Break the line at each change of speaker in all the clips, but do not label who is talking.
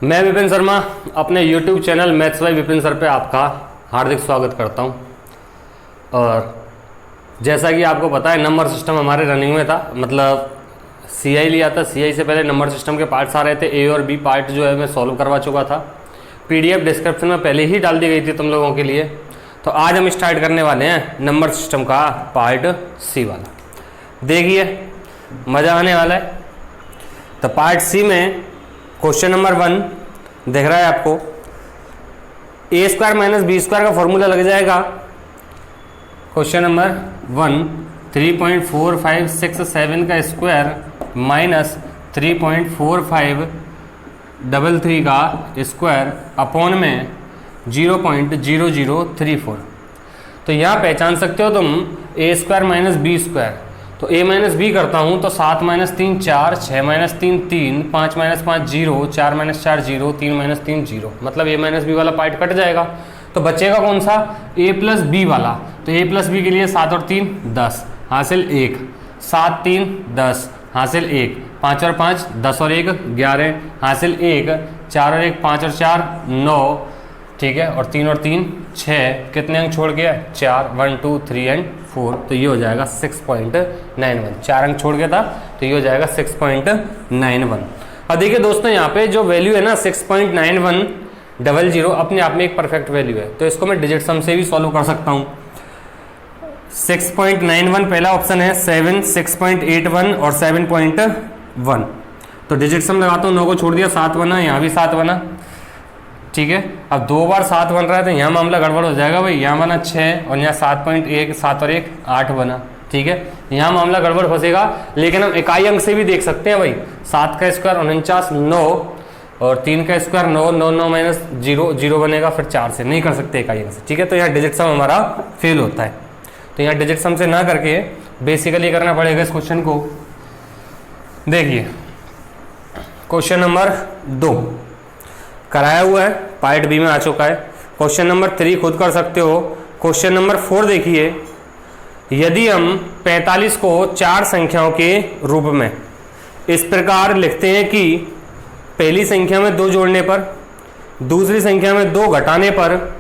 मैं विपिन शर्मा अपने YouTube channel maths by Vipin sir पे आपका हार्दिक स्वागत करता हूं। और जैसा कि आपको पता है नंबर सिस्टम हमारे रनिंग में था, मतलब CI लिया था। CI से पहले नंबर सिस्टम के पार्ट्स आ रहे थे। A और B पार्ट जो है मैं सॉल्व करवा चुका था। PDF डिस्क्रिप्शन में पहले ही डाल दी गई थी तुम लोगों के लिए। तो आज हम स्टार्ट करने वाले हैं नंबर सिस्टम का पार्ट C वाला। देखिए मज़ा आने वाला है। तो पार्ट C में क्वेश्चन नंबर 1 दिख रहा है आपको। A² - B² का फॉर्मूला लग जाएगा। क्वेश्चन नंबर 1 3.4567 का स्क्वायर माइनस 3.4533 का स्क्वायर अपॉन में 0.0034। तो यहाँ पहचान सकते हो तुम A² - B²। तो A - B करता हूँ तो 7 - 3 4, 6 - 3 3, 5 - 5 0, 4 - 4 0, 3 - 3 0। मतलब A - B वाला पार्ट कट जाएगा। तो बचेगा कौन सा? A + B वाला। तो A + B के लिए 7 और 3 10 हासिल 1, 7 3 10 हासिल 1, 5 और 5 10 और 1 11 हासिल 1, 4 और 1 5 और 4 9, ठीक है। और 3 और 3 6, कितने अंक छोड़ गया? 4, 1 2 3 एंड 4। तो ये हो जाएगा 6.91। 4 अंक छोड़ गया था तो ये हो जाएगा 6.91। अब देखिए दोस्तों, यहाँ पे जो वैल्यू है ना 6.9100 अपने आप में एक परफेक्ट वैल्यू है। तो इसको मैं डिजिट सम से भी सॉल्व कर सकता हूँ। 6.91 पहला ऑप्शन है, 7 6.81 और 7.1। तो डिजिट सम लगाता हूँ, 9 को छोड़ दिया 7 बना, यहाँ भी 7 बना, ठीक है। अब 2 बार 7 बन रहा है तो यहाँ मामला गड़बड़ हो जाएगा भाई। यहाँ बना 6 और यहाँ 7.1, 7 और 1 8 बना, ठीक है। यहाँ मामला गड़बड़ फंसेगा। लेकिन हम इकाई अंक से भी देख सकते हैं भाई। 7 का स्क्वायर 49 9 और 3 का स्क्वायर 9 9 9 माइनस 0 0 बनेगा। फिर 4 से नहीं कर सकते इकाई अंक से, ठीक है। तो यहाँ डिजिट सम हमारा फेल होता है। तो यहाँ डिजिट सम से ना करके बेसिकली करना पड़ेगा इस क्वेश्चन को। देखिए क्वेश्चन नंबर 2 कराया हुआ है, पार्ट बी में आ चुका है। क्वेश्चन नंबर 3 खुद कर सकते हो। क्वेश्चन नंबर 4 देखिए, यदि हम 45 को 4 संख्याओं के रूप में इस प्रकार लिखते हैं कि पहली संख्या में 2 जोड़ने पर, दूसरी संख्या में 2 घटाने पर,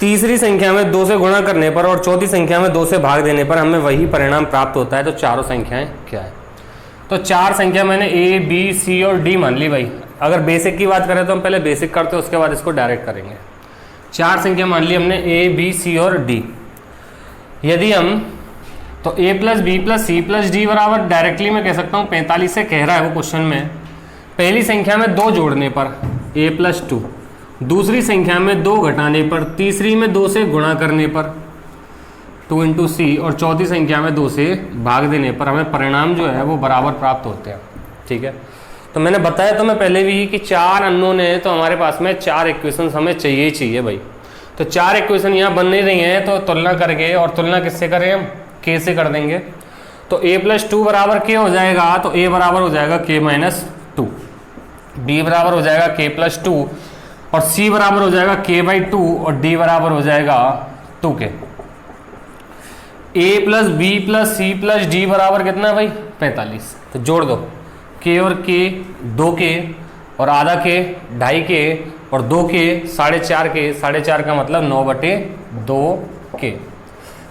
तीसरी संख्या में 2 से गुणा करने पर और चौथी संख्या में 2 से भाग देने पर हमें वही परिणाम प्राप्त होता है। तो चारों संख्याएं क्या है? तो 4 संख्या मैंने A, B, C और D मान ली भाई। अगर बेसिक की बात करें तो हम पहले बेसिक करते हैं, उसके बाद इसको डायरेक्ट करेंगे। 4 संख्या मान ली हमने A, B, C और D। यदि हम तो A + B + C + D बराबर डायरेक्टली मैं कह सकता हूँ 45 से कह रहा है वो क्वेश्चन में। पहली संख्या में 2 जोड़ने पर A + 2, दूसरी संख्या में 2 घटाने पर, तीसरी में 2 से गुणा करने पर 2 × C और चौथी संख्या में 2 से भाग देने पर हमें परिणाम जो है वो बराबर प्राप्त होते हैं, ठीक है। तो मैंने बताया तो मैं पहले भी कि 4 अननोन है, तो हमारे पास में 4 इक्वेशन हमें चाहिए ही चाहिए भाई। तो 4 इक्वेशन यहाँ बन नहीं रही हैं, तो तुलना करके, और तुलना किससे करें हम? K से कर देंगे। तो A + 2 बराबर K हो जाएगा। तो A बराबर हो जाएगा K - 2, B बराबर हो जाएगा K + 2 और C बराबर हो जाएगा K/2 और D बराबर हो जाएगा 2K। A + B + C + D बराबर कितना भाई? 45। तो जोड़ दो K और K 2K और आधा K 2.5K और 2K 4.5K। 4.5 का मतलब 9/2K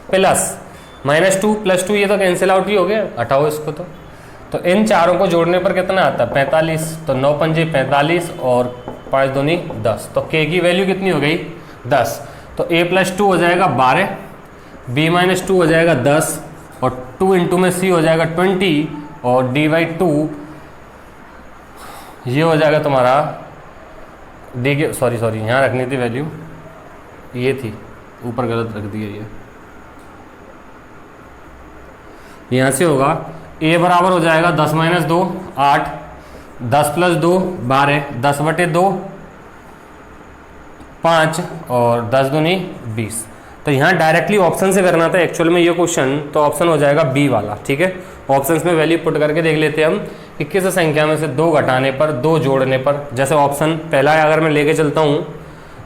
प्लस -2 + 2, ये तो कैंसिल आउट ही हो गया, हटाओ इसको। तो इन चारों को जोड़ने पर कितना आता है? 45। तो 9 × 5 = 45 और 5 × 2 = 10। तो K की वैल्यू कितनी हो गई? 10। तो A + 2 हो जाएगा 12, B - 2 हो जाएगा 10 और 2 × में C हो जाएगा 20 और D/2 ये हो जाएगा तुम्हारा D के, सॉरी यहाँ रखनी थी वैल्यू, ये थी ऊपर गलत रख दी है ये। यहाँ से होगा A बराबर हो जाएगा 10 - 2 8, 10 + 2 12, 10/2 5 और 10 × 2 = 20। तो यहाँ डायरेक्टली ऑप्शन से करना था एक्चुअल में ये क्वेश्चन, तो ऑप्शन हो जाएगा B वाला, ठीक है। ऑप्शंस में वैल्यू पुट करके देख लेते हैं हम कि किस संख्या में से 2 घटाने पर, 2 जोड़ने पर। जैसे ऑप्शन पहला है, अगर मैं लेके चलता हूँ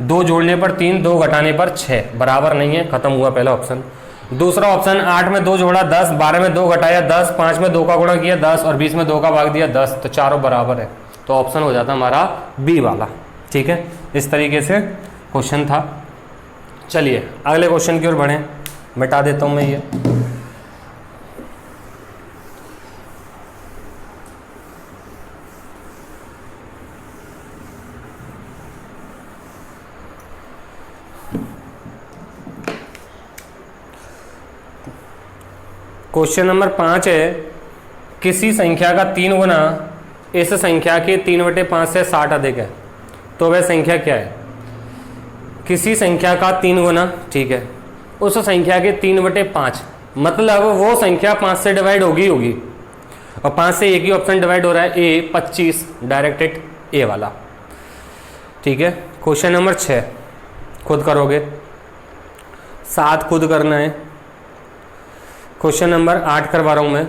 2 जोड़ने पर 3, 2 घटाने पर 6, बराबर नहीं है, खत्म हुआ पहला ऑप्शन। दूसरा ऑप्शन 8 में 2 जोड़ा 10, 12 में 2 घटाया 10, 5 में 2 का गुणा किया 10 और 20 में 2 का भाग दिया 10, तो चारों बराबर है। तो ऑप्शन हो जाता हमारा बी वाला। ठीक है, इस तरीके से क्वेश्चन था। चलिए अगले क्वेश्चन की ओर बढ़ें, मिटा देता हूँ मैं ये। क्वेश्चन नंबर 5 है, किसी संख्या का 3 गुना इस संख्या के 3/5 से 60 अधिक है, तो वह संख्या क्या है? किसी संख्या का 3 गुना, ठीक है, उस संख्या के 3/5 मतलब वो संख्या 5 से डिवाइड होगी और 5 से एक ही ऑप्शन डिवाइड हो रहा है, ए 25, डायरेक्टेड ए वाला। ठीक है, क्वेश्चन नंबर 6 खुद करोगे, 7 खुद करना है। क्वेश्चन नंबर 8 करवा रहा हूं मैं,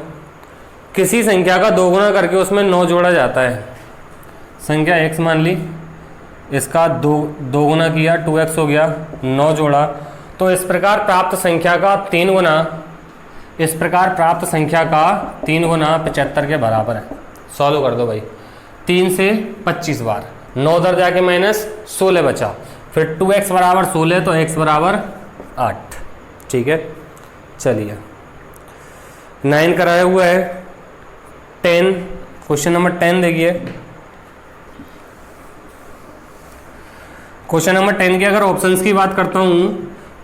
किसी संख्या का 2 गुना करके उसमें 9 जोड़ा जाता है। संख्या x मान ली, इसका 2 गुना किया 2x हो गया, 9 जोड़ा, तो इस प्रकार प्राप्त संख्या का 3 गुना, इस प्रकार प्राप्त संख्या का 3 गुना 75 के बराबर है। सॉल्व कर दो भाई, 3 से 25 बार, 9 उधर जाके माइनस 16 बचा, फिर 2x बराबर 16 तो x बराबर 8। ठीक है, चलिए 9 कराया हुआ है, 10, क्वेश्चन नंबर 10 देखिए। क्वेश्चन नंबर 10 के अगर ऑप्शंस की बात करता हूं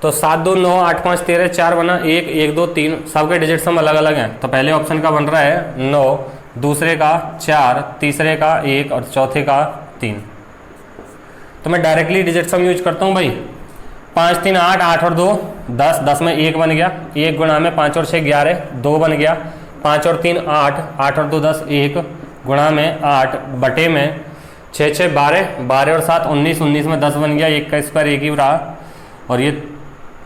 तो 7 2 9 8 5 13 4 बना, 1 1 2 3, सबके डिजिट सम अलग अलग हैं। तो पहले ऑप्शन का बन रहा है 9, दूसरे का 4, तीसरे का 1 और चौथे का 3। तो मैं डायरेक्टली डिजिट सम यूज करता हूं भाई। 5 3 8, 8 और 2 10, 10 में 1 बन गया, 1 गुणा में 5 और 6 11, 2 बन गया, 5 और 3 8, 8 और 2 10, 1 गुणा में 8 बटे में 6 6 12, 12 और 7 19, 19 में 10 बन गया, 1 का स्क्वायर 1 ही रहा, और ये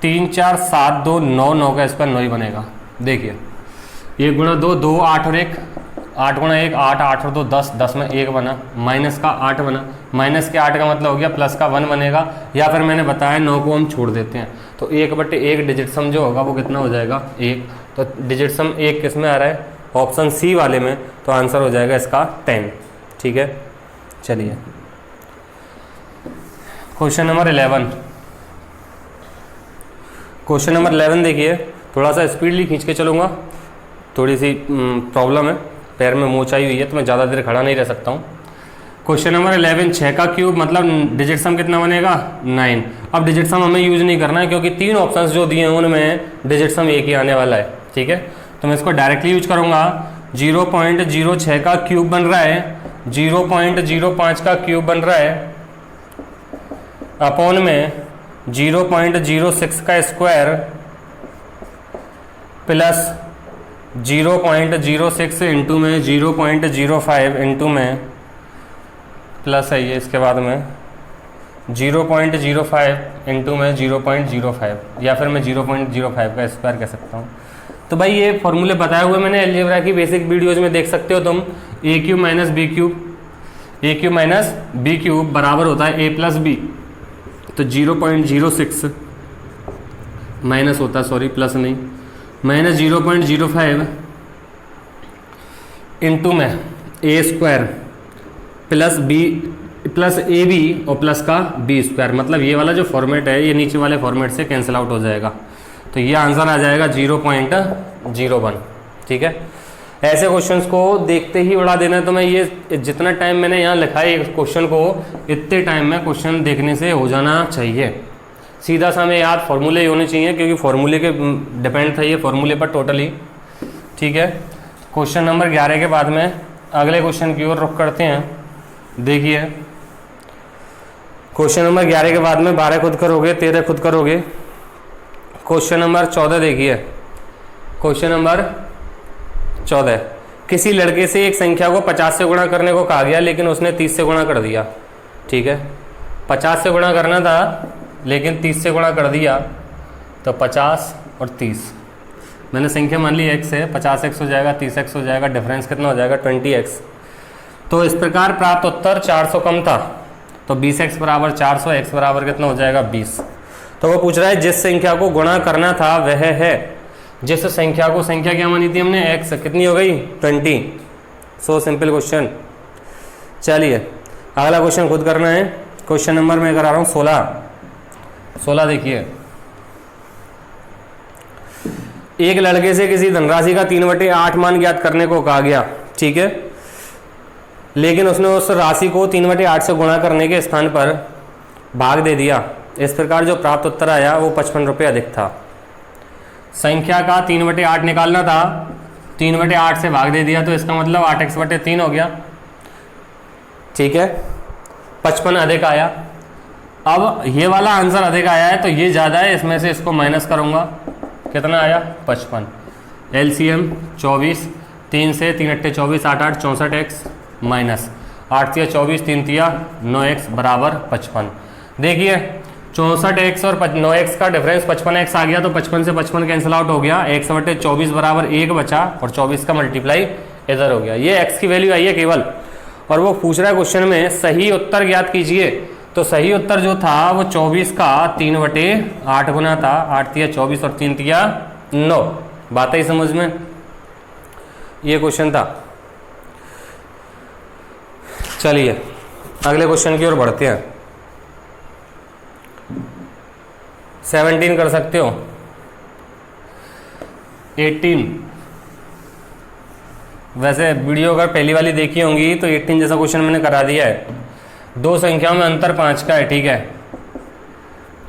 3 4 7 2 9, 9 का स्क्वायर 9 ही बनेगा। देखिए 1 गुणा 2 2, 8 और 1, 8 गुणा 1 8, 8 और 2 10, 10 में 1 बना, माइनस का 8 बना, माइनस के 8 का मतलब हो गया प्लस का 1 बनेगा, या फिर मैंने बताया 9 को हम छोड़ देते हैं, तो 1/1 डिजिट सम जो होगा वो कितना हो जाएगा 1। तो डिजिट सम 1 किस में आ रहा है? ऑप्शन सी वाले में, तो आंसर हो जाएगा इसका 10। ठीक है, चलिए क्वेश्चन नंबर 11। क्वेश्चन नंबर 11 देखिए, थोड़ा सा स्पीडली खींच के चलूँगा, थोड़ी सी प्रॉब्लम है, पैर में मोच आई हुई है तो मैं ज़्यादा देर खड़ा नहीं रह सकता हूँ। क्वेश्चन नंबर 11, 6 का क्यूब मतलब डिजिट सम कितना बनेगा 9। अब डिजिट सम हमें यूज नहीं करना है क्योंकि 3 ऑप्शंस जो दिए हैं उनमें डिजिट सम एक ही आने वाला है। ठीक है, तो मैं इसको डायरेक्टली यूज करूँगा। 0.06 का क्यूब बन रहा है, 0.05 का क्यूब बन रहा है, अपॉन में 0.06 का स्क्वायर प्लस 0.06 इंटू में 0.05 इंटू में प्लस है ये, इसके बाद में 0.05 इंटू में 0.05, या फिर मैं 0.05 का स्क्वायर कह सकता हूँ। तो भाई ये फॉर्मूले बताए हुए मैंने अलजेब्रा की बेसिक वीडियोज में देख सकते हो तुम। ए क्यूब माइनस बी क्यूब बराबर होता है ए प्लस बी, तो 0.06 माइनस होता है, सॉरी प्लस नहीं, माइनस 0.05 इंटू में a square plus b plus a b और प्लस का बी स्क्वायर, मतलब ये वाला जो फॉर्मेट है ये नीचे वाले फॉर्मेट से कैंसिल आउट हो जाएगा, तो ये आंसर आ जाएगा 0.01। ठीक है, ऐसे क्वेश्चंस को देखते ही उड़ा देना है। तो मैं ये जितना टाइम मैंने यहाँ लिखा है एक क्वेश्चन को, इतने टाइम में क्वेश्चन देखने से हो जाना चाहिए। सीधा सा हमें याद फॉर्मूले होने चाहिए क्योंकि फॉर्मूले के डिपेंड था ये फॉर्मूले पर टोटली। ठीक है, क्वेश्चन नंबर 11 के बाद में अगले क्वेश्चन की ओर रुख करते हैं। देखिए क्वेश्चन नंबर 11 के बाद में 12 खुद करोगे, 13 खुद करोगे। क्वेश्चन नंबर 14 देखिए, क्वेश्चन नंबर 14, किसी लड़के से एक संख्या को 50 से गुणा करने को कहा गया लेकिन उसने 30 से गुणा कर दिया। ठीक है, 50 से गुणा करना था लेकिन 30 से गुणा कर दिया, तो 50 और 30 मैंने संख्या मान ली x है, 50x हो जाएगा, 30x हो जाएगा, डिफरेंस कितना हो जाएगा 20x। तो इस प्रकार प्राप्त उत्तर 400 कम था, तो 20x बराबर 400, x बराबर कितना हो जाएगा 20। तो वो पूछ रहा है जिस संख्या को गुणा करना था वह है, जिस संख्या को, संख्या क्या मानी थी हमने x, कितनी हो गई 20। सो सिंपल क्वेश्चन, चलिए अगला क्वेश्चन खुद करना है। क्वेश्चन नंबर मैं करा रहा हूँ 16 देखिए, एक लड़के से किसी धनराशि का 3/8 मान ज्ञात करने को कहा गया, ठीक है, लेकिन उसने उस राशि को 3/8 से गुणा करने के स्थान पर भाग दे दिया। इस प्रकार जो प्राप्त उत्तर आया वो 55 रुपये अधिक था। संख्या का 3/8 निकालना था, 3/8 से भाग दे दिया तो इसका मतलब 8x/3 हो गया, ठीक है, 55 अधिक आया। अब ये वाला आंसर अधिक आया है तो ये ज़्यादा है, इसमें से इसको माइनस करूँगा, कितना आया 55। LCM 24, 3 से 3 अट्ठे 24, 8 8 64x माइनस 8 तिया 24, 3 तिया 9x बराबर 55। देखिए 64x और 9x का डिफरेंस 55x आ गया तो 55 से 55 कैंसिल आउट हो गया, 1/24 बराबर 1 बचा और 24 का मल्टीप्लाई इधर हो गया। ये x की वैल्यू आई है केवल, और वो पूछ रहा है क्वेश्चन में सही उत्तर ज्ञात कीजिए। तो सही उत्तर जो था वो 24 का 3/8 गुना था, 8 तिया 24 और 3 तिया 9। बात ही समझ में, ये क्वेश्चन था। चलिए अगले क्वेश्चन की ओर बढ़ते हैं। 17 कर सकते हो, 18। वैसे वीडियो अगर पहली वाली देखी होंगी तो 18 जैसा क्वेश्चन मैंने करा दिया है। दो संख्याओं में अंतर 5 का है, ठीक है,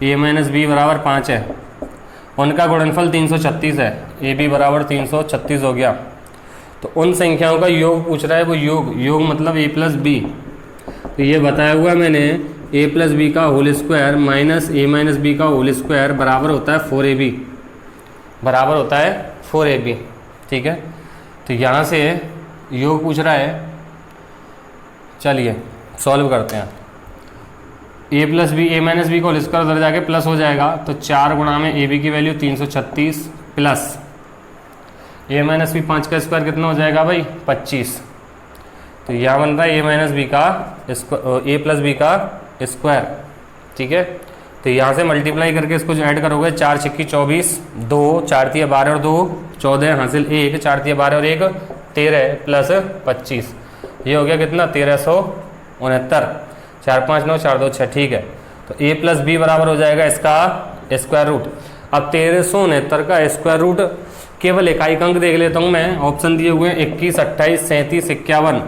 a - b बराबर 5 है, उनका गुणनफल 336 है, ab बराबर 336 हो गया। तो उन संख्याओं का योग पूछ रहा है, वो योग मतलब a + b। तो ये बताया हुआ मैंने a + b का whole square minus a - b का होल स्क्वायर बराबर होता है 4ab, बराबर होता है 4ab, ठीक है। तो यहाँ से योग पूछ रहा है, चलिए सॉल्व करते हैं। a - b को होल स्क्वायर उधर जाके प्लस हो जाएगा, तो 4 गुणा में ab की वैल्यू 336 प्लस a - b 5 का स्क्वायर कितना हो जाएगा भाई 25। तो यहाँ बन रहा है a - b का स्क्वायर, ठीक है। तो यहाँ से मल्टीप्लाई करके इसको जो ऐड करोगे 4 × 6 = 24, 2 4 × 12 और 2 14 हासिल 1, 4 × 12 और 1 13 प्लस 25, ये हो गया कितना 1369, 4 5 9 4 2 6, ठीक है। तो a + b बराबर हो जाएगा इसका स्क्वायर रूट। अब 1369 का स्क्वायर रूट केवल इकाई अंक देख लेता हूँ मैं, ऑप्शन दिए हुए हैं 21 28 37 51।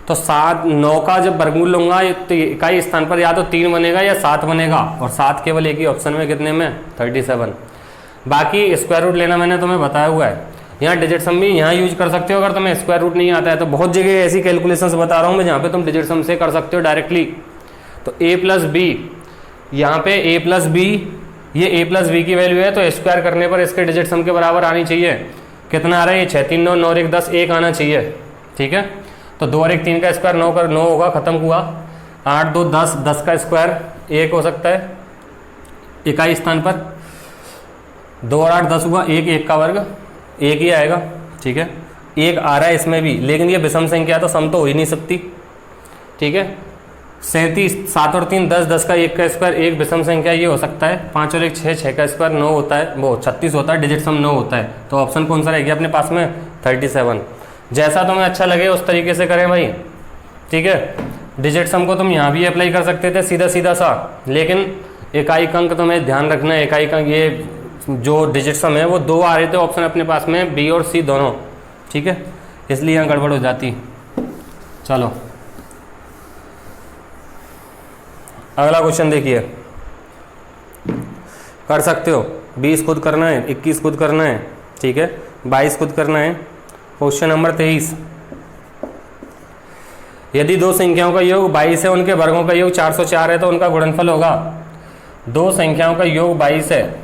तो 7 9 का जब वर्गमूल लूंगा तो इकाई स्थान पर या तो 3 बनेगा या 7 बनेगा, और 7 केवल एक ही ऑप्शन में कितने में 37। बाकी स्क्वायर रूट लेना मैंने तुम्हें बताया हुआ है। यहाँ डिजिट सम भी यहाँ यूज कर सकते हो अगर तुम्हें स्क्वायर रूट नहीं आता है, तो बहुत जगह ऐसी कैलकुलेशंस बता रहा हूँ मैं जहाँ पे तुम डिजिट सम से कर सकते हो डायरेक्टली। तो a + b, यहाँ पे a + b, ये a + b की वैल्यू है, तो स्क्वायर करने पर इसके डिजिट सम के बराबर आनी चाहिए। कितना आ रहा है, ये 6 3 9 9 1 10 1 आना चाहिए, ठीक है। तो 2 और 1 3 का स्क्वायर 9 होगा, खत्म हुआ। 8 2 10, 10 का स्क्वायर 1 हो सकता है इकाई स्थान पर, 2 और 8 10 हुआ, 1 1 का वर्ग 1 ही आएगा, ठीक है। 1 आ रहा है इसमें भी, लेकिन ये विषम संख्या तो सम तो हो ही नहीं सकती, ठीक है। 37 7 और 3 10, 10 का 1 का स्क्वायर 1 विषम संख्या ये हो सकता है। 5 और 1 6, 6 का स्क्वायर 9 होता है, वो 36 होता है, डिजिट सम 9 होता है। तो ऑप्शन कौन सा रहेगा अपने पास में 37। जैसा तुम्हें अच्छा लगे उस तरीके से करें भाई, ठीक है। डिजिट सम को तुम यहाँ भी अप्लाई कर सकते थे सीधा सा, लेकिन इकाई अंक तुम्हें ध्यान रखना है, इकाई अंक ये जो डिजिट सम है वो 2 आ रहे थे ऑप्शन अपने पास में, बी और सी दोनों, ठीक है, इसलिए यहाँ गड़बड़ हो जाती। चलो अगला क्वेश्चन देखिए, कर सकते हो। 20 खुद करना है, 21 खुद करना है, ठीक है, 22 खुद करना है। क्वेश्चन नंबर 23, यदि दो संख्याओं का योग 22 है, उनके वर्गों का योग 404 है, तो उनका गुणनफल होगा। दो संख्याओं का योग 22 है,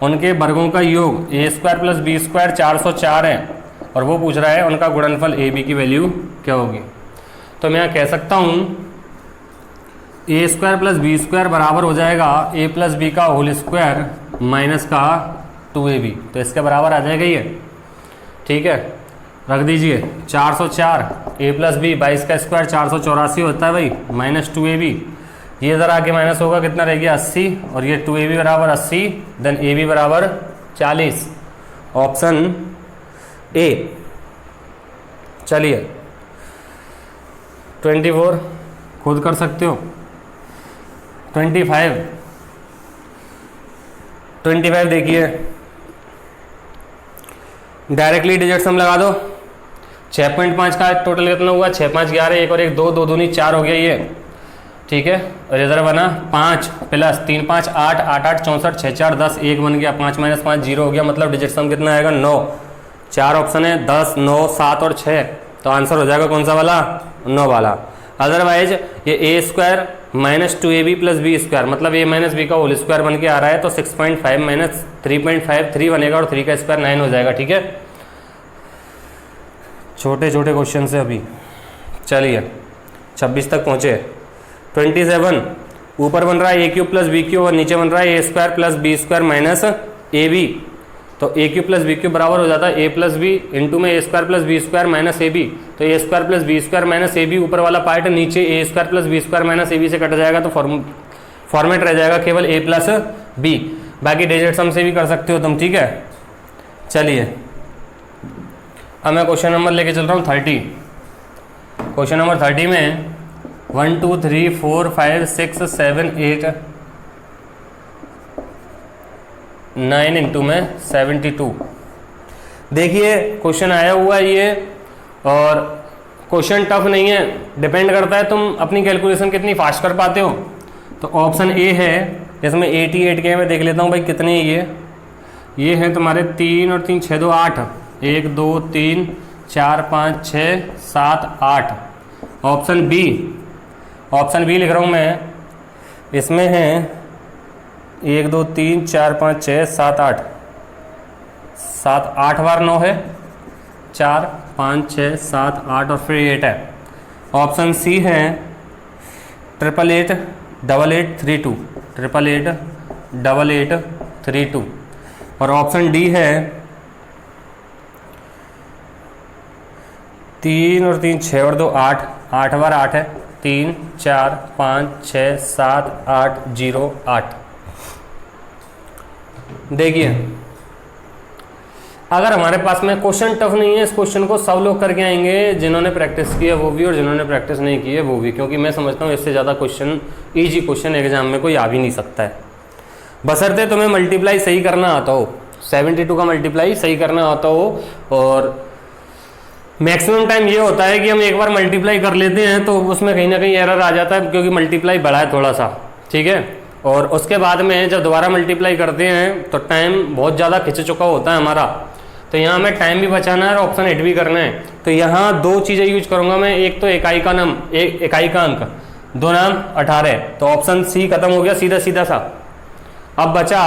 उनके वर्गों का योग a² + b² 404 है, और वो पूछ रहा है उनका गुणनफल ab की वैल्यू क्या होगी। तो मैं कह सकता हूँ a² + b² बराबर हो जाएगा a + b का होल स्क्वायर माइनस का 2ab, तो इसके बराबर आ जाएगा ये, ठीक है। रख दीजिए 404 a + b 22 का स्क्वायर 484 होता है भाई, माइनस 2ab, ये इधर आके माइनस होगा, कितना रह गया 80, और ये 2ab बराबर 80, देन ab बराबर 40, ऑप्शन ए। चलिए 24 खुद कर सकते हो। 25 देखिए, डायरेक्टली डिजिट सम लगा दो। 6.5 का टोटल कितना हुआ, 6 5 11, 1 और 1 2, 2 दूनी 4 हो गया ये, ठीक है। और इधर बना 5 प्लस 3 5 8 8 8 64 6 4 10, 1 बन गया, 5 - 5 0 हो गया, मतलब डिजिट सम कितना आएगा 9। 4 ऑप्शन है, 10 9 7 और 6, तो आंसर हो जाएगा कौन सा वाला, 9 वाला। अदरवाइज ये a square minus 2ab plus b square, मतलब ए माइनस बी का होल स्क्वायर बन के आ रहा है, तो 6.5 माइनस 3.5 3 बनेगा, और 3 का स्क्वायर 9 हो जाएगा, ठीक है। छोटे छोटे क्वेश्चन से अभी चलिए 26 तक पहुँचे। 27 ऊपर बन रहा है a cube plus b cube, और नीचे बन रहा है a square plus b square minus a b, तो a cube plus b cube बराबर हो जाता है ए प्लस बी इंटू में a square plus b square minus a b, तो a square plus b square minus a b ऊपर वाला part, नीचे a square plus b square minus a b से कट जाएगा, तो फॉर्मेट रह जाएगा केवल ए प्लस बी। बाकी डिजिट सम से भी कर सकते हो तुम, ठीक है। चलिए अब मैं क्वेश्चन नंबर लेके चल रहा हूँ 30। क्वेश्चन नंबर 30 में 1 2 3 4 5 6 7 8 9 इंटू में 72। देखिए क्वेश्चन आया हुआ ये, और क्वेश्चन टफ नहीं है, डिपेंड करता है तुम अपनी कैलकुलेशन कितनी फास्ट कर पाते हो। तो ऑप्शन ए है, इसमें 88 के मैं देख लेता हूँ भाई कितने ये है तुम्हारे 3 और 3 6 2 8, 1 2 3 4 5 6 7 8। ऑप्शन बी लिख रहा हूँ मैं, इसमें है 1 2 3 4 5 6 7 8, 7 8 बार 9 है, 4 5 6 7 8 और फिर 8 है। ऑप्शन सी है 888 88 32, 888 88 32, और ऑप्शन डी है 3 और 3 6 और 2 8, 8 बार 8 है, 3 4 5 6 7 8 0 8। देखिए अगर हमारे पास में क्वेश्चन टफ नहीं है, इस क्वेश्चन को सब लोग करके आएंगे, जिन्होंने प्रैक्टिस की है वो भी और जिन्होंने प्रैक्टिस नहीं की है वो भी, क्योंकि मैं समझता हूँ इससे ज़्यादा क्वेश्चन ईजी क्वेश्चन एग्जाम में कोई आ भी नहीं सकता है, बशर्ते तुम्हें मल्टीप्लाई सही करना आता हो, 72 का मल्टीप्लाई सही करना आता हो। और मैक्सिमम टाइम ये होता है कि हम एक बार मल्टीप्लाई कर लेते हैं तो उसमें कहीं ना कहीं एरर आ जाता है, क्योंकि मल्टीप्लाई बढ़ा है थोड़ा सा, ठीक है। और उसके बाद में जब दोबारा मल्टीप्लाई करते हैं तो टाइम बहुत ज़्यादा खिंच चुका होता है हमारा, तो यहाँ हमें टाइम भी बचाना है और ऑप्शन 8 भी करना है। तो यहाँ 2 चीज़ें यूज करूँगा मैं, एक तो इकाई का अंक, 2 नाम 18, तो ऑप्शन सी खत्म हो गया सीधा सीधा सा। अब बचा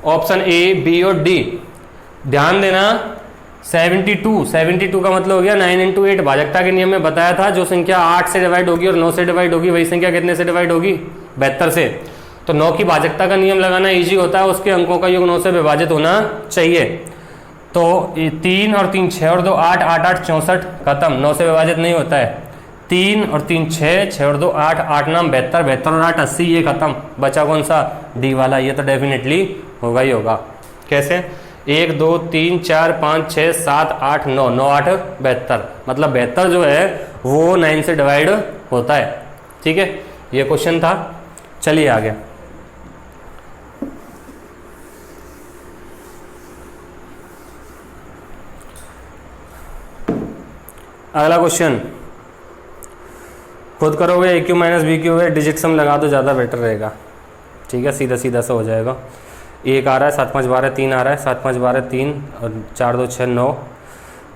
ऑप्शन ए बी और डी। ध्यान देना 72 का मतलब हो गया 9 × 8, भाजकता के नियम में बताया था, जो संख्या 8 से डिवाइड होगी और 9 से डिवाइड होगी वही संख्या कितने से डिवाइड होगी, 72 से। तो 9 की भाजकता का नियम लगाना इजी होता है, उसके अंकों का योग 9 से विभाजित होना चाहिए। तो 3 और 3 6 और 2 8, 8 8 64 खत्म, 9 से विभाजित नहीं होता है। 3 और 3 6, 6 और 2 8, 8 नाम 72, 72 और 8 80, ये खत्म। बचा कौन सा, डी वाला, ये तो डेफिनेटली होगा ही होगा। कैसे, 1 2 3 4 5 6 7 8 9, 9 8 72, मतलब 72 जो है वो 9 से डिवाइड होता है, ठीक है। ये क्वेश्चन था। चलिए आगे, अगला क्वेश्चन खुद करोगे, ए क्यू माइनस बी क्यू है, डिजिट सम लगा दो, ज़्यादा बेटर रहेगा, ठीक है। सीधा सीधा सा हो जाएगा। 1 आ रहा है, 7 5 12 3 आ रहा है, 7 5 12 3 और 4 2 6 9,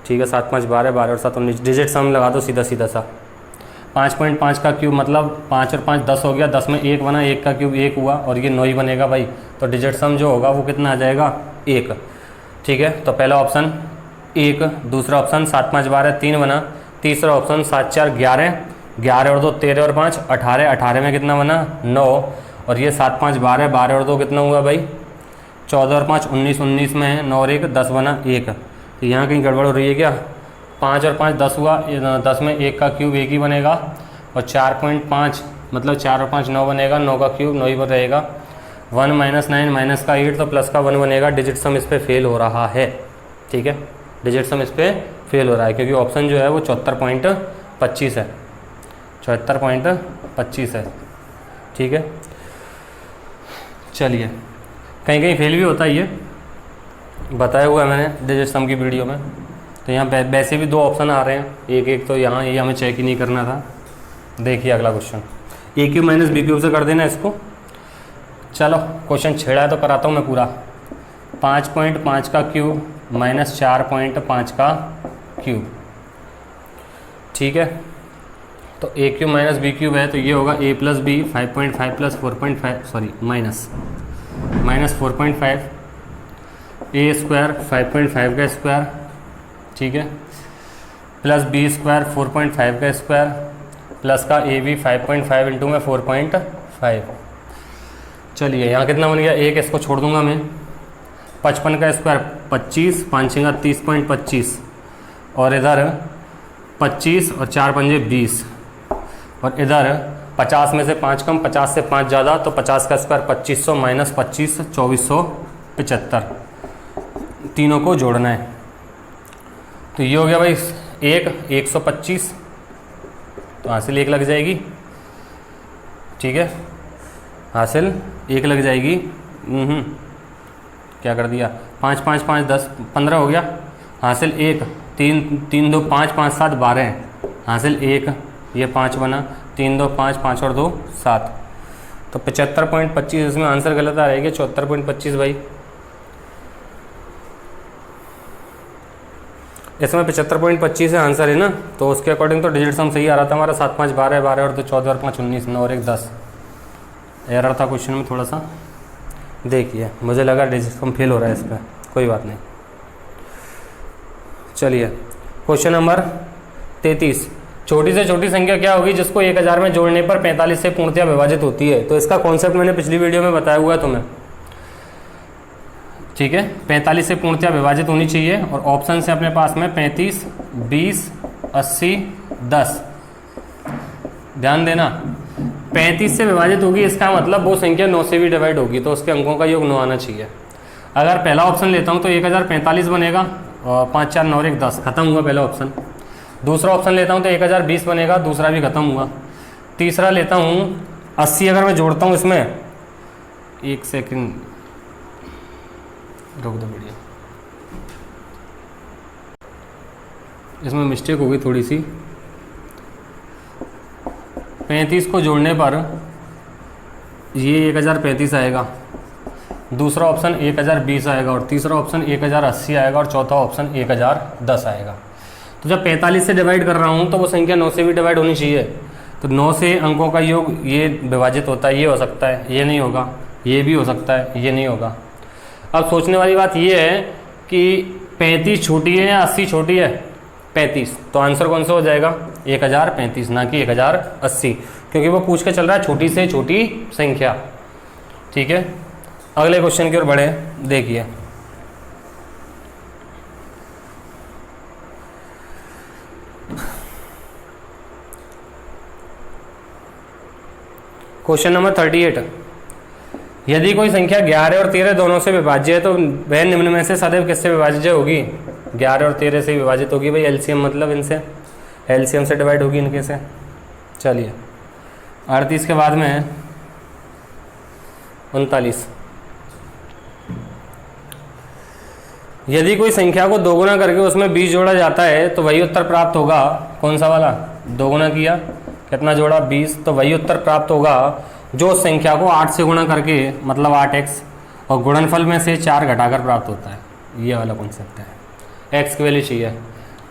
ठीक है। 7 5 12 12 और 7 19, डिजिट सम लगा दो सीधा सीधा सा। 5.5 का क्यूब मतलब 5 और 5 10 हो गया, 10 में 1 बना, 1 का क्यूब 1 हुआ और ये 9 ही बनेगा भाई। तो डिजिट सम जो होगा वो कितना आ जाएगा, 1, ठीक है। तो पहला ऑप्शन 1, दूसरा ऑप्शन 7 5 12 3 बना, तीसरा ऑप्शन 7 4 11, 11 और 2 13 और 5 18, 18 में कितना बना 9, और ये 7 5 12, 12 और 2 कितना हुआ भाई 14 और 5 19, 19 में 9 और 1 10 बना 1। तो यहाँ कहीं गड़बड़ हो रही है क्या, 5 और 5 10 हुआ, 10 में 1 का क्यूब 1 ही बनेगा, और 4.5 मतलब 4 और 5 9 बनेगा, 9 का क्यूब 9 ही रहेगा। 1 - 9 माइनस का 8 तो प्लस का 1 बनेगा। डिजिट सम इस पर फेल हो रहा है, ठीक है। डिजिट सम इस पर फेल हो रहा है क्योंकि ऑप्शन जो है वो 74.25 है, 74.25 है। ठीक है, चलिए, कहीं कहीं फेल भी होता है, ये बताया हुआ है मैंने डिजिट सम की वीडियो में। तो यहाँ वैसे भी 2 ऑप्शन आ रहे हैं, एक एक, तो यहाँ ये हमें चेक ही नहीं करना था। देखिए अगला क्वेश्चन, ए क्यू माइनस बी क्यूब से कर देना इसको। चलो क्वेश्चन छेड़ा है तो कराता हूँ मैं पूरा। 5.5 का क्यूब माइनस 4.5 का क्यूब। ठीक है, तो a cube minus b cube है, तो ये होगा a plus b 5.5 plus 4.5, sorry minus 4.5, a square 5.5 का स्क्वायर, ठीक है, प्लस बी स्क्वायर 4.5 का स्क्वायर, प्लस का ए बी 5.5 इंटू में 4.5। चलिए यहाँ कितना बन गया, एक इसको छोड़ दूंगा मैं। 55 का स्क्वायर 25, 5 छंगा 30.25, और इधर 25 और 4 पंजे 20, और इधर 50 में से 5 कम, 50 से 5 ज़्यादा, तो 50 का स्क्वायर 2500 माइनस 25 2475, तीनों को जोड़ना है। तो ये हो गया भाई 125, तो हासिल 1 लग जाएगी। ठीक है, हासिल 1 लग जाएगी। क्या कर दिया, 5 5 5 10 15 हो गया, हासिल 1, 3 3 2 5 5 7 12 है, हासिल 1, ये 5 बना, 3 2 5 5 और 2 7, तो 75.25 इसमें आंसर गलत आ रहेगा, 74.25 भाई। इसमें 75.25 है आंसर है ना, तो उसके अकॉर्डिंग तो डिजिट सम सही आ रहा था हमारा। 7 5 12 12 और 2 14 और 5 19, 9 और 1 10। एरर था क्वेश्चन में थोड़ा सा, देखिए मुझे लगा डिजिट सम फेल हो रहा है इस पर, कोई बात नहीं। चलिए क्वेश्चन नंबर 33, छोटी से छोटी संख्या क्या होगी जिसको 1000 में जोड़ने पर 45 से पूर्णतया विभाजित होती है। तो इसका कॉन्सेप्ट मैंने पिछली वीडियो में बताया हुआ है तुम्हें। ठीक है, 45 से पूर्णतया विभाजित होनी चाहिए, और ऑप्शन है अपने पास में 35, 20, 80, 10। ध्यान देना, 35 से विभाजित होगी, इसका मतलब वो संख्या 9 से भी डिवाइड होगी, तो उसके अंकों का योग 9 आना चाहिए। अगर पहला ऑप्शन लेता हूँ तो 1045 बनेगा, और 5 4 9 और 1 10, खत्म हुआ पहला ऑप्शन। दूसरा ऑप्शन लेता हूँ तो 1020 बनेगा, दूसरा भी खत्म हुआ। तीसरा लेता हूँ 80, अगर मैं जोड़ता हूँ इसमें, 1 सेकंड रोक दो वीडियो, इसमें मिस्टेक हो गई थोड़ी सी। 35 को जोड़ने पर ये 1035 आएगा, दूसरा ऑप्शन 1020 आएगा, और तीसरा ऑप्शन 1080 आएगा, और चौथा ऑप्शन 1010 आएगा। तो जब 45 से डिवाइड कर रहा हूँ तो वो संख्या 9 से भी डिवाइड होनी चाहिए। तो 9 से अंकों का योग ये विभाजित होता है, ये हो सकता है, ये नहीं होगा, ये भी हो सकता है, ये नहीं होगा। अब सोचने वाली बात ये है कि 35 छोटी है या 80 छोटी है, 35, तो आंसर कौन सा हो जाएगा, 1035, ना कि 1080, क्योंकि वो पूछ के चल रहा है छोटी से छोटी संख्या। ठीक है, अगले क्वेश्चन की ओर बढ़े। देखिए क्वेश्चन नंबर 38, यदि कोई संख्या 11 और 13 दोनों से विभाज्य है तो वह निम्न में से सदैव किससे विभाज्य होगी। 11 और 13 से विभाजित होगी भाई, एलसीएम मतलब इनसे, एलसीएम से डिवाइड होगी इनके से। चलिए 38 के बाद में 39, यदि कोई संख्या को दोगुना करके उसमें 20 जोड़ा जाता है तो वही उत्तर प्राप्त होगा। कौन सा वाला, दोगुना किया, कितना जोड़ा, 20, तो वही उत्तर प्राप्त होगा जो संख्या को 8 से गुणा करके, मतलब 8x, और गुणनफल में से 4 घटाकर प्राप्त होता है। ये वाला कॉन्सेप्ट है। x की वैल्यू चाहिए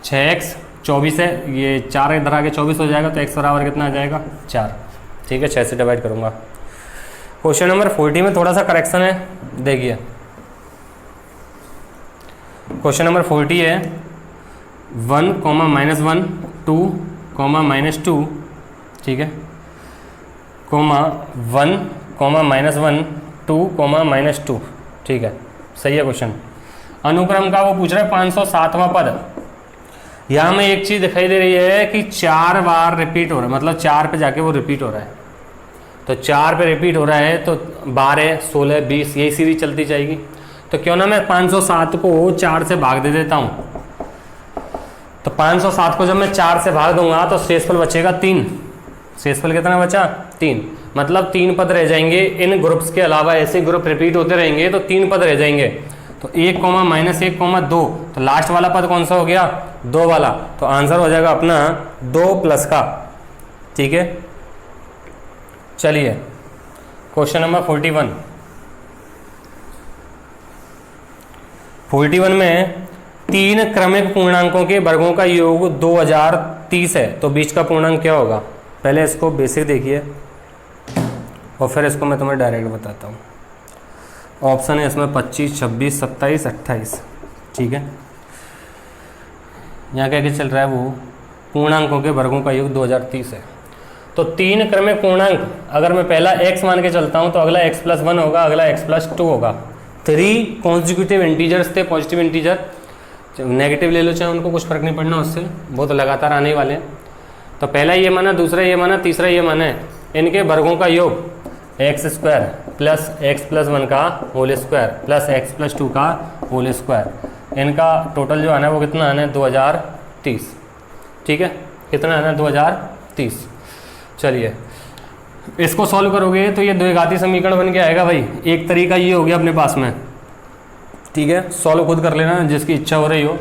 6x, 24 है, ये 4 इधर आके 24 हो जाएगा, तो x बराबर कितना आ जाएगा, 4। ठीक है, 6 से डिवाइड करूँगा। क्वेश्चन नंबर 40 में थोड़ा सा करेक्शन है, देखिए क्वेश्चन नंबर 40 है 1, -1, 2, -2, ठीक है, कोमा 1, -1, 2, -2, ठीक है, सही है क्वेश्चन। अनुक्रम का वो पूछ रहा है 507वां पद। यहाँ में एक चीज़ दिखाई दे रही है कि 4 बार रिपीट हो रहा है, मतलब 4 पे जाके वो रिपीट हो रहा है। तो 4 पे रिपीट हो रहा है, तो 12, 16, 20 यही सीरीज चलती जाएगी। तो क्यों ना मैं 507 को 4 से भाग दे देता हूँ। तो 507 को जब मैं 4 से भाग दूंगा तो शेषफल बचेगा 3। शेषफल कितना बचा 3, मतलब 3 पद रह जाएंगे। इन ग्रुप्स के अलावा ऐसे ग्रुप रिपीट होते रहेंगे तो 3 पद रह जाएंगे। तो 1, -1, 2, तो लास्ट वाला पद कौन सा हो गया 2 वाला, तो आंसर हो जाएगा अपना 2 प्लस का। ठीक है, चलिए क्वेश्चन नंबर 41 में 3 क्रमिक पूर्णांकों के वर्गों का योग 2030 है, तो बीच का पूर्णांक क्या होगा। पहले इसको बेसिक देखिए और फिर इसको मैं तुम्हें डायरेक्ट बताता हूँ। ऑप्शन है इसमें 25, 26, 27, 28। ठीक है, यहाँ क्या चल रहा है वो पूर्णांकों के वर्गों का योग 2030 है। तो 3 क्रमिक पूर्णांक, अगर मैं पहला x मान के चलता हूँ तो अगला x+1 होगा, अगला x+2 होगा। 3 कॉन्जिक्यूटिव इंटीजर्स थे, पॉजिटिव इंटीजर, नेगेटिव ले लो चाहे उनको कुछ फर्क नहीं पड़ना उससे, वो तो लगातार आने वाले हैं। तो पहला ये माना, दूसरा ये माना, तीसरा ये माना है, इनके वर्गों का योग x² प्लस x+1 का होल स्क्वायर प्लस x+2 का होल स्क्वायर, इनका टोटल जो आना है वो कितना आना है 2030। ठीक है, कितना आना है 2030। चलिए इसको सॉल्व करोगे तो ये द्विघाती समीकरण बन के आएगा भाई। एक तरीका ये हो गया अपने पास में। ठीक है, सॉल्व खुद कर लेना जिसकी इच्छा हो रही हो।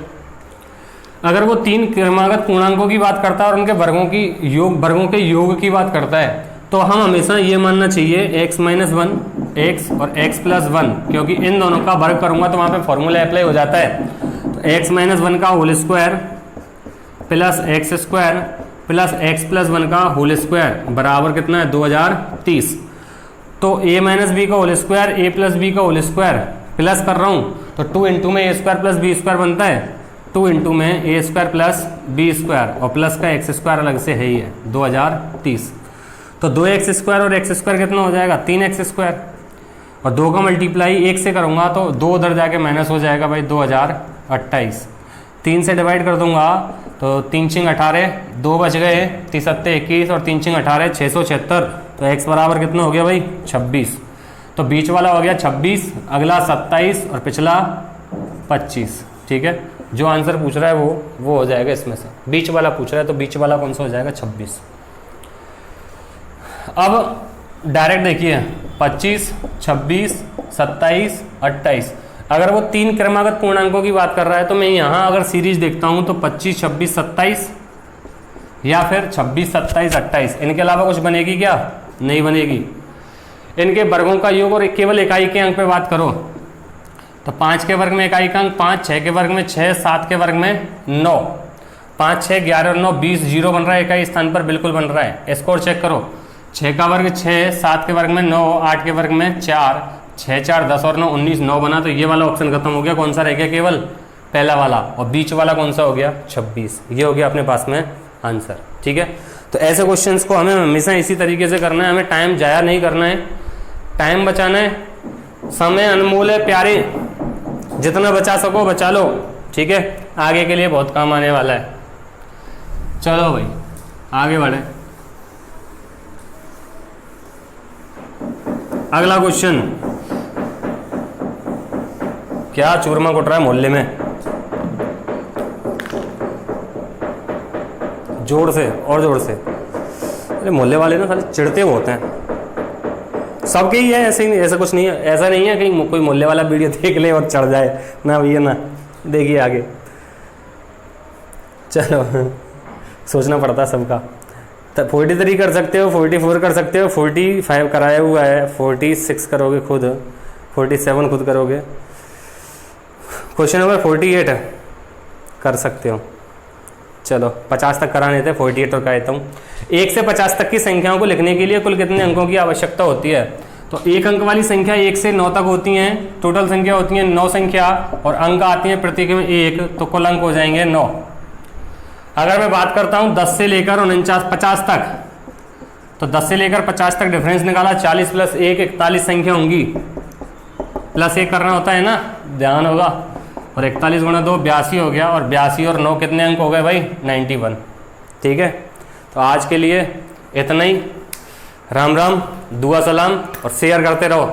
अगर वो 3 क्रमागत पूर्णांकों की बात करता है और उनके वर्गों के योग की बात करता है, तो हम हमेशा ये मानना चाहिए x - 1 x और x+1, क्योंकि इन दोनों का वर्ग करूंगा तो वहां पे फॉर्मूला अप्लाई हो जाता है। तो x - 1 का whole square plus x² plus x+1 का होल स्क्वायर बराबर कितना है 2030। तो a - b का होल स्क्वायर a + b का होल स्क्वायर प्लस कर रहा हूँ तो 2 इंटू में a² + b² बनता है, 2 इंटू में a² + b² और प्लस का x² अलग से है ही है 2030। तो 2x² और x² कितना हो जाएगा 3x², और 2 का मल्टीप्लाई 1 से करूँगा तो 2 उधर जाके माइनस हो जाएगा भाई 2028। 3 से डिवाइड कर दूंगा तो 3 × 18, 2 बच गए, 3 × 7 21 और 3 × 18 676। तो x बराबर कितना हो गया भाई 26। तो बीच वाला हो गया 26, अगला 27 और पिछला 25। ठीक है, जो आंसर पूछ रहा है वो हो जाएगा इसमें से, बीच वाला पूछ रहा है तो बीच वाला कौन सा हो जाएगा 26। अब डायरेक्ट देखिए 25, 26, 27, 28। अगर वो 3 क्रमागत पूर्णांकों की बात कर रहा है तो मैं यहाँ अगर सीरीज देखता हूँ तो 25, 26, 27 या फिर 26, 27, 28, इनके अलावा कुछ बनेगी क्या, नहीं बनेगी। इनके वर्गों का योग और केवल इकाई के अंक पे बात करो तो 5 के वर्ग में इकाई का अंक 5, 6 के वर्ग में 6, 7 के वर्ग में 9, 5, 6, 11 और 9 20, 0 बन रहा है इकाई स्थान पर, बिल्कुल बन रहा है। इसको और चेक करो, 6 का वर्ग 6, 7 के वर्ग में 9, 8 के वर्ग में 4, 6, 4, 10 और 9 19, 9 बना। तो ये वाला ऑप्शन खत्म हो गया, कौन सा रह गया केवल पहला वाला, और बीच वाला कौन सा हो गया 26। ये हो गया अपने पास में आंसर। ठीक है, तो ऐसे क्वेश्चंस को हमें हमेशा इसी तरीके से करना है, हमें टाइम जाया नहीं करना है, टाइम बचाना है। समय अनमोल है प्यारे, जितना बचा सको बचा लो। ठीक है, आगे के लिए बहुत काम आने वाला है। चलो भाई आगे बढ़े। अगला क्वेश्चन, क्या चूरमा कुट रहा है मोहल्ले में, जोर से और जोर से। अरे मोहल्ले वाले ना खाली चिढ़ते बहुत हैं, सबके ही है, ऐसे ही ऐसा कुछ नहीं है, ऐसा नहीं है कि कोई मोहल्ले वाला वीडियो देख ले और चढ़ जाए ना भैया ना। देखिए आगे, चलो सोचना पड़ता है सबका। 43 कर सकते हो, 44 कर सकते हो, 45 कराया हुआ है, 46 करोगे खुद, 47 खुद करोगे। क्वेश्चन नंबर 48 कर सकते हो। चलो 50 तक कराने थे, 48 और कहता हूँ। 1 से 50 तक की संख्याओं को लिखने के लिए कुल कितने अंकों की आवश्यकता होती है। तो 1 अंक वाली संख्या 1 से 9 तक होती हैं, टोटल संख्या होती है 9 संख्या, और अंक आती है प्रत्येक में 1, तो कुल अंक हो जाएंगे 9। अगर मैं बात करता हूँ 10 से लेकर 50 तक, तो 10 से लेकर 50 तक डिफरेंस निकाला, 40 + 1 41 संख्या होंगी, +1 करना होता है ना, ध्यान होगा। और 41 × 2 82 हो गया, और 82 और 9 कितने अंक हो गए भाई 91। ठीक है, तो आज के लिए इतना ही। राम राम, दुआ सलाम और शेयर करते रहो।